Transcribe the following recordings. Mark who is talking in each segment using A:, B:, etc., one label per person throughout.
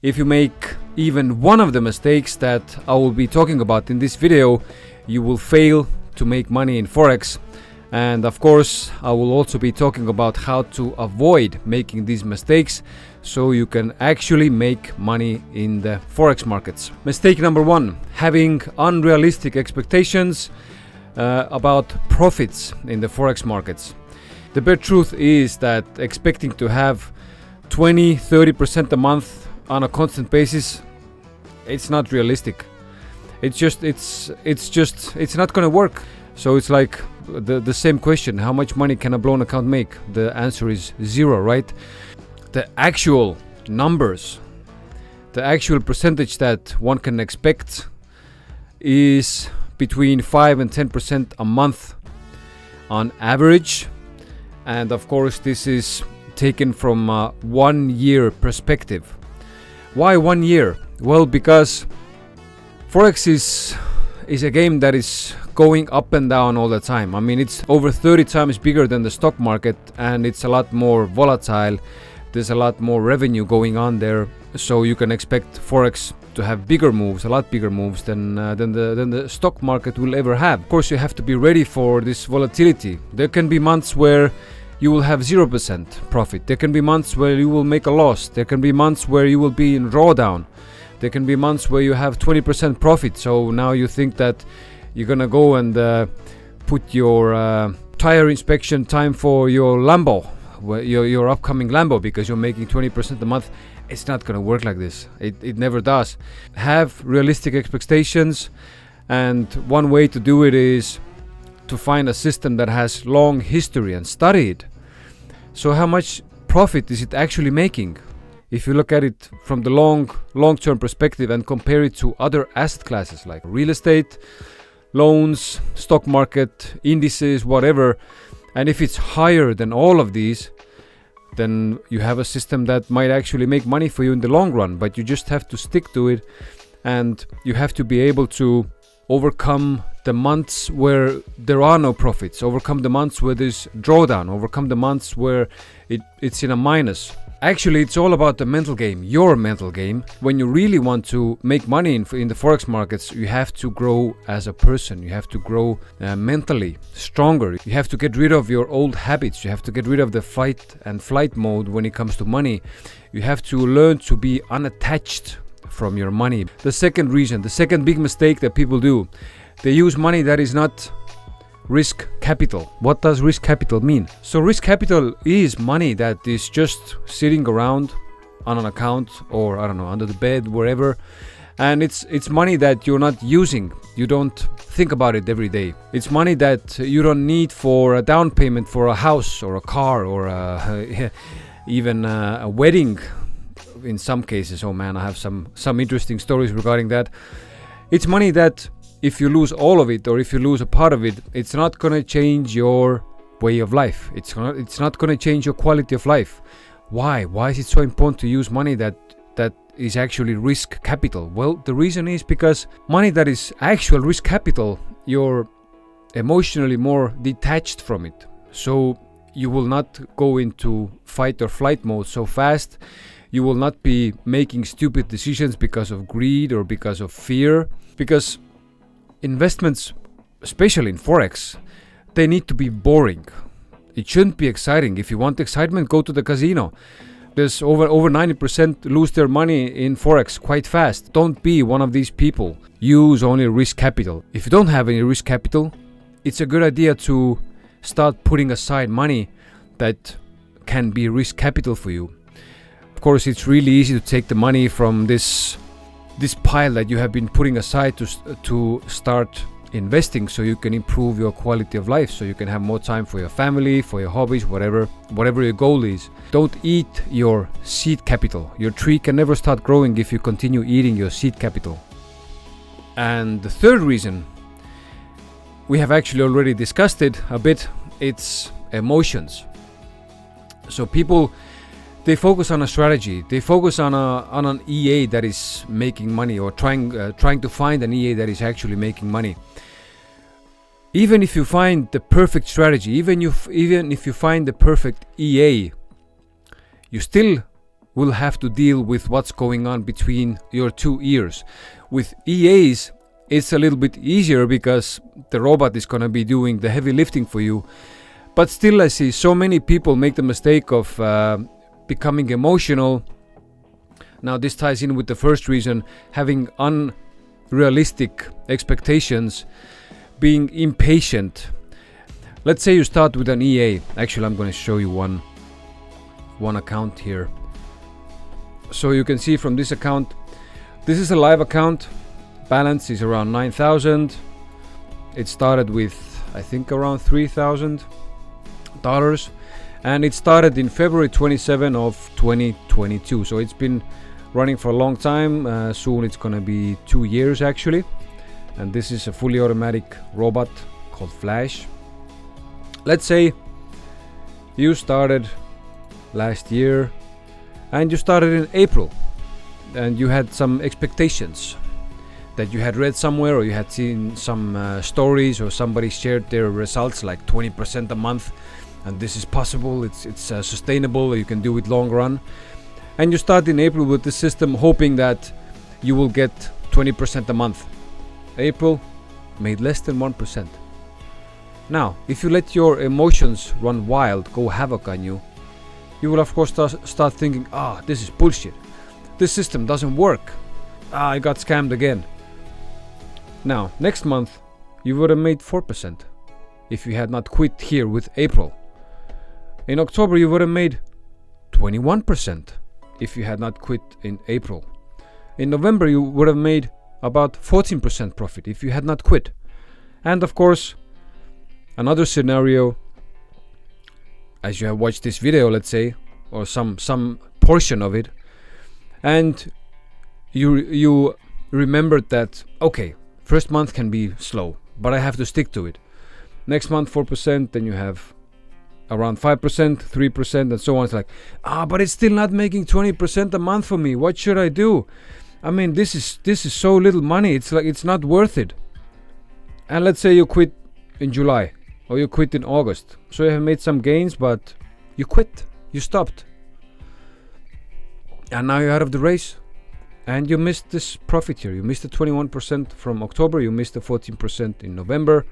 A: If you make even one of the mistakes that I will be talking about in this video, you will fail to make money in Forex. And of course, I will also be talking about how to avoid making these mistakes so you can actually make money in the Forex markets. Mistake number one, having unrealistic expectations about profits in the Forex markets. The bare truth is that expecting to have 20-30% a month on a constant basis, it's not realistic. It's not gonna work. So it's like the same question, how much money can a blown account make? The answer is zero, right? The actual numbers, the actual percentage that one can expect is between 5 and 10% a month on average. And of course, this is taken from a 1 year perspective. Why 1 year? Well, because Forex is a game that is going up and down all the time. I mean, it's over 30 times bigger than the stock market, and it's a lot more volatile. There's a lot more revenue going on there, so you can expect Forex to have bigger moves, a lot bigger moves than the stock market will ever have. Of course, you have to be ready for this volatility. There can be months where you will have 0% profit. There can be months where you will make a loss. There can be months where you will be in drawdown. There can be months where you have 20% profit. So now you think that you're gonna go and put your tire inspection time for your Lambo, your upcoming Lambo, because you're making 20% a month. It's not gonna work like this. It never does. Have realistic expectations, and one way to do it is to find a system that has long history and study it. So how much profit is it actually making? If you look at it from the long-term perspective and compare it to other asset classes like real estate, loans, stock market, indices, whatever, and if it's higher than all of these, then you have a system that might actually make money for you in the long run. But you just have to stick to it, and you have to be able to overcome the months where there are no profits, overcome the months where there's drawdown, overcome the months where it's in a minus. Actually, it's all about the mental game, your mental game. When you really want to make money in the Forex markets, you have to grow as a person. You have to grow mentally stronger. You have to get rid of your old habits. You have to get rid of the fight and flight mode when it comes to money. You have to learn to be unattached from your money. The second reason, the second big mistake that people do, they use money that is not risk capital. What does risk capital mean? So risk capital is money that is just sitting around on an account, or I don't know, under the bed, wherever, and it's money that you're not using. You don't think about it every day. It's money that you don't need for a down payment for a house or a car or even a wedding in some cases. Oh man, I have some interesting stories regarding that. It's money that if you lose all of it, or if you lose a part of it, it's not gonna change your way of life. It's not gonna change your quality of life. Why? Why is it so important to use money that is actually risk capital? Well, the reason is because money that is actual risk capital, you're emotionally more detached from it. So you will not go into fight or flight mode so fast. You will not be making stupid decisions because of greed or because of fear. Because investments, especially in Forex, they need to be boring. It shouldn't be exciting. If you want excitement, go to the casino. There's over 90% lose their money in Forex quite fast. Don't be one of these people. Use only risk capital. If you don't have any risk capital, it's a good idea to start putting aside money that can be risk capital for you. Of course, it's really easy to take the money from this pile that you have been putting aside to start investing, so you can improve your quality of life, so you can have more time for your family, for your hobbies, whatever your goal is. Don't eat your seed capital. Your tree can never start growing if you continue eating your seed capital. And the third reason, we have actually already discussed it a bit, it's emotions. So people, they focus on a strategy. They focus on an EA that is making money, or trying to find an EA that is actually making money. Even if you find the perfect strategy, even if you find the perfect EA, you still will have to deal with what's going on between your two ears. With EAs, it's a little bit easier because the robot is gonna be doing the heavy lifting for you. But still, I see so many people make the mistake of becoming emotional. Now this ties in with the first reason, having unrealistic expectations, being impatient. Let's say you start with an EA. Actually, I'm going to show you one account here. So you can see from this account, this is a live account. Balance is around 9,000. It started with, I think, around $3,000. And it started in February 27 of 2022. So it's been running for a long time. Soon it's going to be 2 years actually. And this is a fully automatic robot called Flash. Let's say you started last year and you started in April and you had some expectations that you had read somewhere, or you had seen some stories, or somebody shared their results like 20% a month, and this is possible, it's sustainable, you can do it long run. And you start in April with the system hoping that you will get 20% a month. April made less than 1%. Now, if you let your emotions run wild, go havoc on you, you will of course start thinking, this is bullshit. This system doesn't work. I got scammed again. Now, next month, you would have made 4% if you had not quit here with April. In October, you would have made 21% if you had not quit in April. In November, you would have made about 14% profit if you had not quit. And of course, another scenario, as you have watched this video, let's say, or some portion of it, and you remembered that, okay, first month can be slow, but I have to stick to it. Next month 4%, then you have around 5%, 3%, and so on. It's like, but it's still not making 20% a month for me. What should I do? I mean, this is so little money. It's like, it's not worth it. And let's say you quit in July, or you quit in August. So you have made some gains, but you quit. You stopped. And now you're out of the race. And you missed this profit here. You missed the 21% from October. You missed the 14% in November.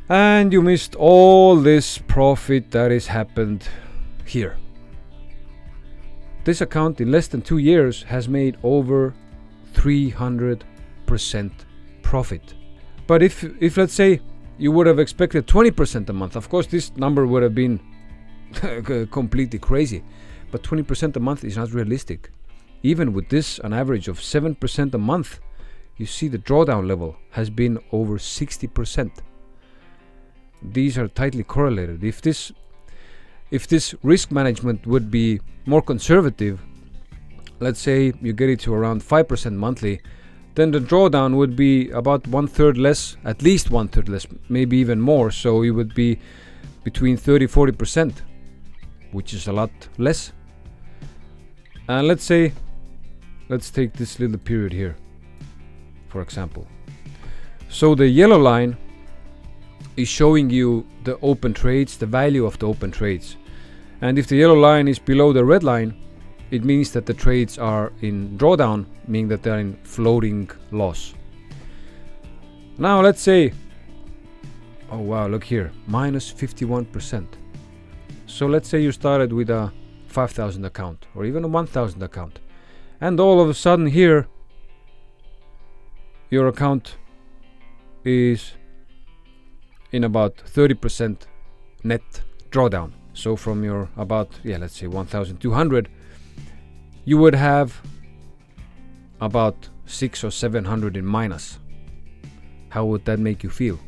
A: And you missed all this profit that has happened here. This account in less than 2 years has made over 300% profit. But if let's say you would have expected 20% a month, of course this number would have been completely crazy. But 20% a month is not realistic. Even with this, an average of 7% a month, you see the drawdown level has been over 60%. These are tightly correlated. If this risk management would be more conservative, let's say you get it to around 5% monthly, then the drawdown would be about 1/3 less, at least 1/3 less, maybe even more. So it would be between 30-40%, which is a lot less. And let's take this little period here, for example. So the yellow line is showing you the open trades, the value of the open trades. And if the yellow line is below the red line, it means that the trades are in drawdown, meaning that they're in floating loss. Now let's say, oh wow, look here, minus 51%. So let's say you started with a 5,000 account or even a 1,000 account. And all of a sudden here, your account is in about 30% net drawdown. So from your about, let's say 1,200, you would have about 600 or 700 in minus. How would that make you feel?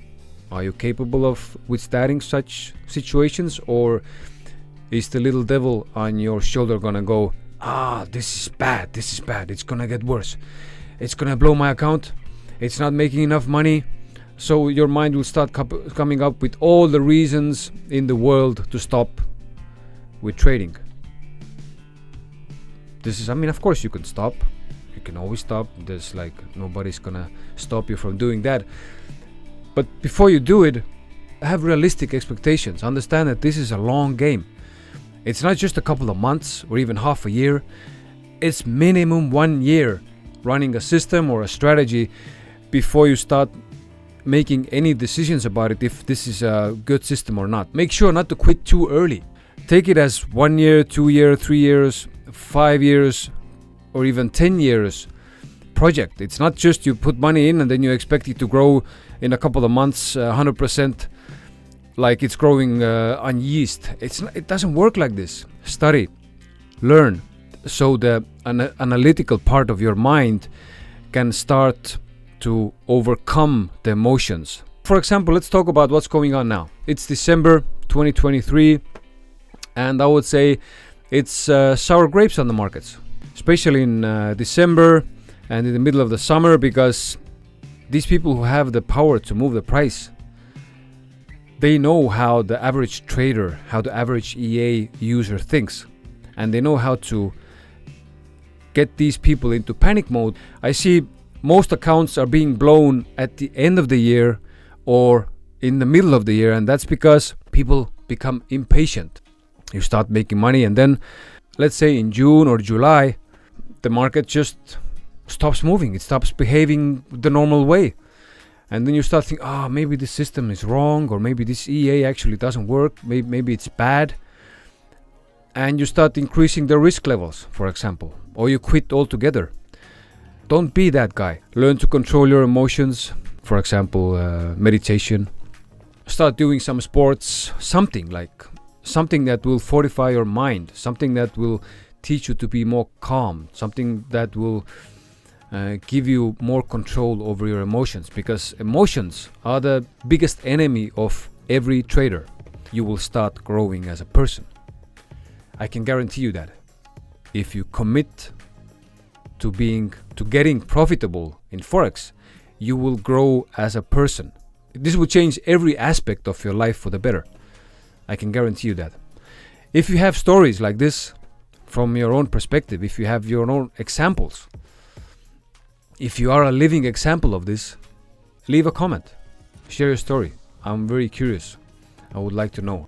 A: Are you capable of withstanding such situations, or is the little devil on your shoulder gonna go, this is bad, it's gonna get worse, it's gonna blow my account, it's not making enough money? So your mind will start coming up with all the reasons in the world to stop with trading. Of course you can stop. You can always stop. There's like nobody's gonna stop you from doing that. But before you do it, have realistic expectations. Understand that this is a long game. It's not just a couple of months or even half a year. It's minimum 1 year running a system or a strategy before you start making any decisions about it, if this is a good system or not. Make sure not to quit too early. Take it as 1 year, 2 year, 3 years, 5 years, or even 10 years project. It's not just you put money in and then you expect it to grow in a couple of months 100% like it's growing on yeast. It doesn't work like this. Study, learn, so the analytical part of your mind can start to overcome the emotions. For example, let's talk about what's going on now. It's December 2023, and I would say it's sour grapes on the markets, especially in December and in the middle of the summer, because these people who have the power to move the price, they know how the average trader, how the average EA user thinks, and they know how to get these people into panic mode. I see most accounts are being blown at the end of the year or in the middle of the year, and that's because people become impatient. You start making money, and then let's say in June or July, the market just stops moving. It stops behaving the normal way. And then you start thinking, maybe this system is wrong, or maybe this EA actually doesn't work, maybe it's bad. And you start increasing the risk levels, for example, or you quit altogether. Don't be that guy. Learn to control your emotions, for example, meditation. Start doing some sports, something that will fortify your mind, something that will teach you to be more calm, something that will give you more control over your emotions, because emotions are the biggest enemy of every trader. You will start growing as a person. I can guarantee you that. If you commit to getting profitable in Forex, you will grow as a person. This will change every aspect of your life for the better. I can guarantee you that. If you have stories like this from your own perspective, if you have your own examples, if you are a living example of this, leave a comment. Share your story. I'm very curious. I would like to know.